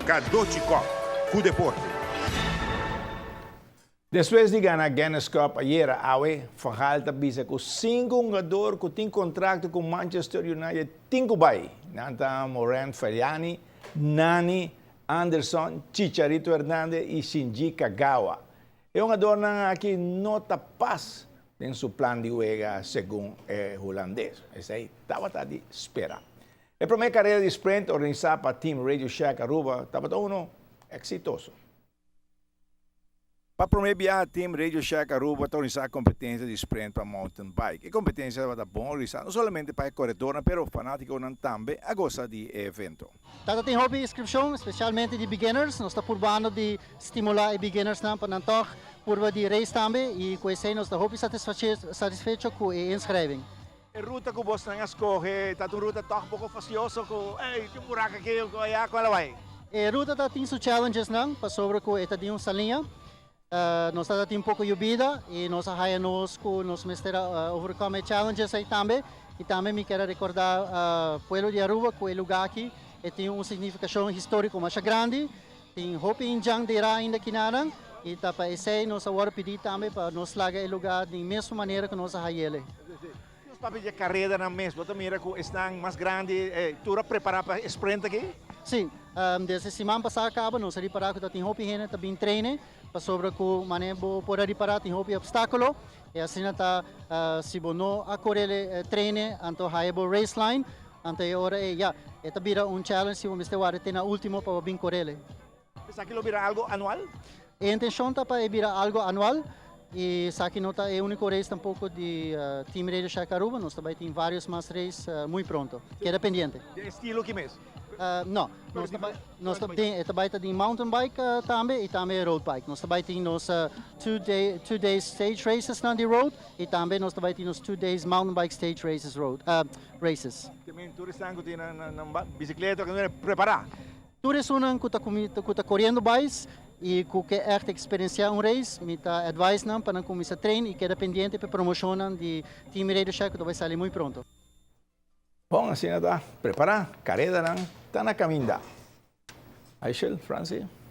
Kadochikov, com deporte. Después de ganar Guinness Cup ayer, Awe falta bisa com 5 jogadores que têm contrato com Manchester United, 5 bay. Nanta Moran Feriani, Nani, Anderson, Chicharito Hernández e Shinji Kagawa. É um jogador que nota paz em seu plano de juega segundo o holandês. Esse aí estava de espera. A primeira carreira de sprint organizada para o Team Radio Shack Aruba estava exitoso. Para a primeira viagem, o Team Radio Shack Aruba organizou a competência de sprint para mountain bike. A competência estava bom organizada, não somente para a corredora, mas fanáticos também a gostar do evento. Tata tem hobby inscrição, especialmente de beginners. Nós estamos probando de estimular os beginners para não ter curva de race também e com isso nós estamos hobby satisfeito com a inscrição. A ruta que você escolhe está uma ruta tão pouco faciosa que tem buraco aqui, qual vai? A ruta tem seus challenges não, para sobre com esta de uma salinha. Nós temos um pouco de vida e nós nos overcome challenges aí também. E também me quero recordar o pueblo de Aruba, que é lugar aqui, e tem uma significação histórica mais grande. Tem hope em Jang de Ra ainda que nada. E para isso nós agora pedir também para nos largar o lugar da mesma maneira que nós ele. Os papéis de carreira na mesma, também estão mais grandes, tu preparar para sprint aqui? Sim, desde semana passada acaba, nós reparar que tem hope ainda também treine. Para sobre que manejo pode reparar tem hobby obstáculo e assim está se não a correr treine então high race line então agora já esta vira challenge se você vai ter na último para bem correr. Pensa que lo vira algo anual? A intenção está para virar algo anual e aqui não está é o único race tampouco de Team Radio Shack Aruba, nós também tem vários mais races muito pronto. Queda pendiente. De estilo que mesmo? Não, nós também temos mountain bike também e também road bike. Nós também temos 2 days stage races na road e também nós também temos 2 days mountain bike stage races races. Também tu estás na bicicleta que não é preparar? Tu és que está correndo mais e que quer echt experienciar race, me dá advice não para começar a treinar e queda pendiente para promocionar de Team Radio Shack que vai sair muito pronto. Bom, assim está preparar, carreira está na caminho. Aishel, Francis.